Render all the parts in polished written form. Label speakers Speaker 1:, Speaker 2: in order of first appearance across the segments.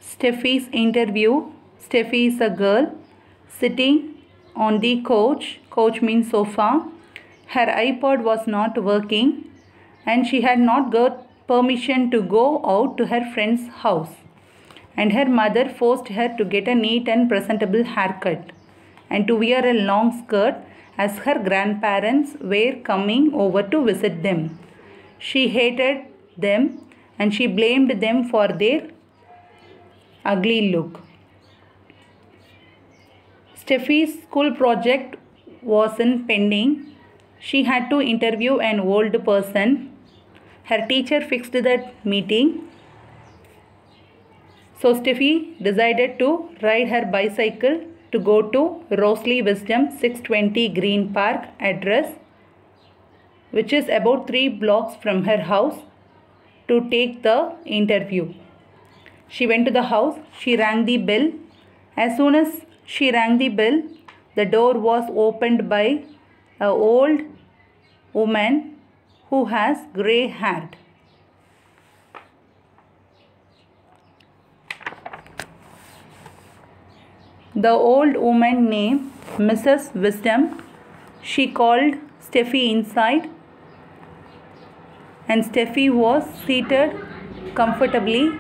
Speaker 1: Steffi's interview. Steffi is a girl sitting on the couch. Couch means sofa. Her iPod was not working and she had not got permission to go out to her friend's house. And her mother forced her to get a neat and presentable haircut and to wear a long skirt as her grandparents were coming over to visit them. She hated them and she blamed them for their ugly look. Steffi's school project wasn't pending. She had to interview an old person. Her teacher fixed that meeting. So Steffi decided to ride her bicycle to go to Rosalie Wisdom 620 Green Park address, which is about 3 blocks from her house, to take the interview. She went to the house. She rang the bell. As soon as she rang the bell, the door was opened by an old woman who has grey hair. The old woman named Mrs. Wisdom. She called Steffi inside and Steffi was seated comfortably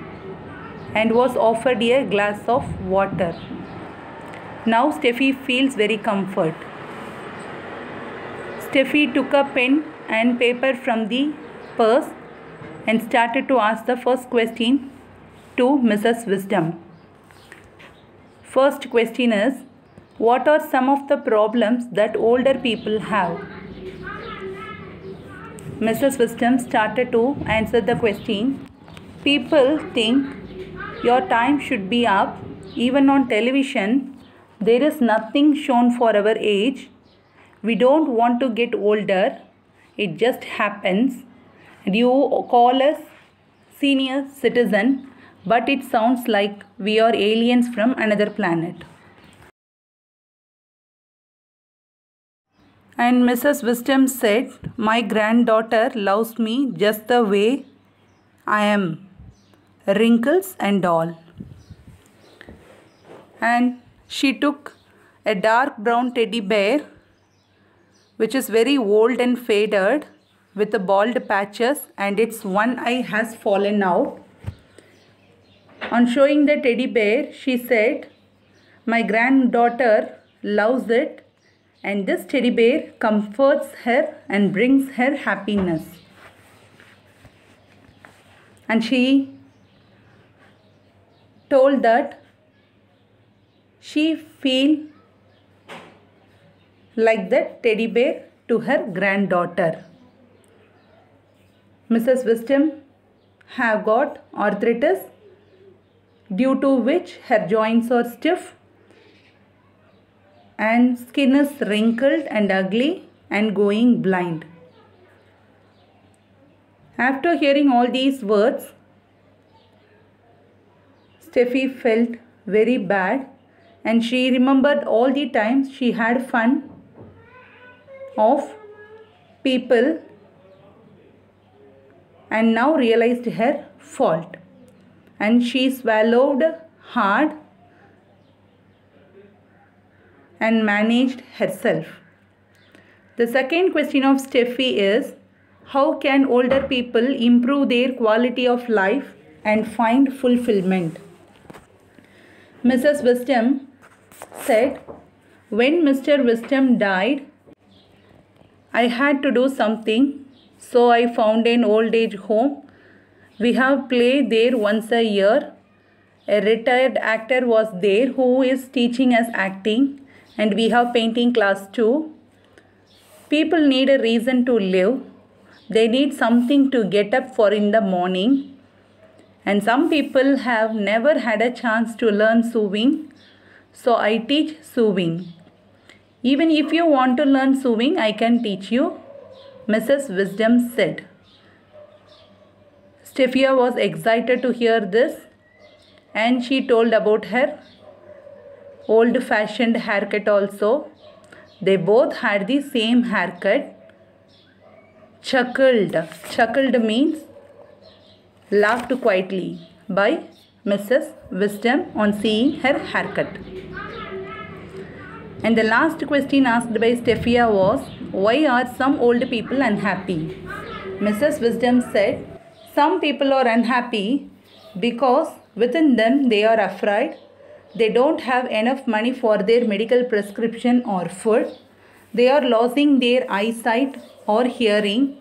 Speaker 1: and was offered a glass of water. Now Steffi feels very comfort. Steffi took a pen and paper from the purse and started to ask the first question to Mrs. Wisdom. First question is, what are some of the problems that older people have? Mrs. Wisdom started to answer the question. People think your time should be up. Even on television, there is nothing shown for our age. We don't want to get older. It just happens. And you call us senior citizen, but it sounds like we are aliens from another planet. And Mrs. Wisdom said, my granddaughter loves me just the way I am, wrinkles and all. And she took a dark brown teddy bear, which is very old and faded, with the bald patches, and its one eye has fallen out. On showing the teddy bear, she said, my granddaughter loves it, and this teddy bear comforts her and brings her happiness. And she told that she feels like that teddy bear to her granddaughter. Mrs. Wisdom have got arthritis, due to which her joints are stiff and skin is wrinkled and ugly and going blind. After hearing all these words, Steffi felt very bad and she remembered all the times she had fun of people and now realized her fault. And she swallowed hard and managed herself. The second question of Steffi is, how can older people improve their quality of life and find fulfillment? Mrs. Wisdom said, when Mr. Wisdom died, I had to do something, so I found an old age home. We have play there once a year. A retired actor was there who is teaching us acting, and we have painting class too. People need a reason to live. They need something to get up for in the morning. And some people have never had a chance to learn sewing, so I teach sewing. Even if you want to learn sewing, I can teach you, Mrs. Wisdom said. Steffi was excited to hear this and she told about her old-fashioned haircut also. They both had the same haircut. Chuckled. Chuckled means laughed quietly by Mrs. Wisdom on seeing her haircut. And the last question asked by Steffia was, why are some old people unhappy? Mrs. Wisdom said, some people are unhappy because within them they are afraid, they don't have enough money for their medical prescription or food, they are losing their eyesight or hearing,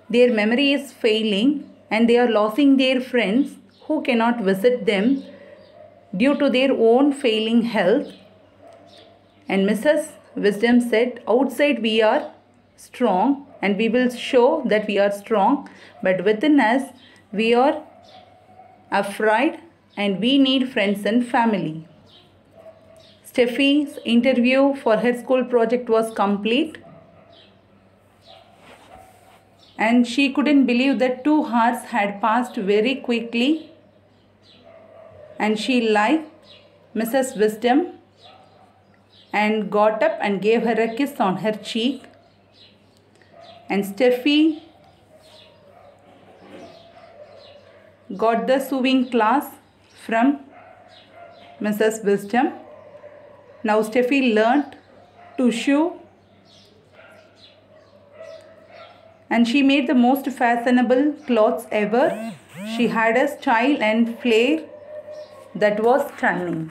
Speaker 1: their memory is failing, and they are losing their friends who cannot visit them due to their own failing health. And Mrs. Wisdom said, outside we are strong and we will show that we are strong, but within us we are afraid and we need friends and family. Steffi's interview for her school project was complete and she couldn't believe that 2 hours had passed very quickly, and she liked Mrs. Wisdom and got up and gave her a kiss on her cheek. And Steffi got the sewing class from Mrs. Wisdom. Now Steffi learnt to sew and she made the most fashionable clothes ever. She had a style and flair that was stunning.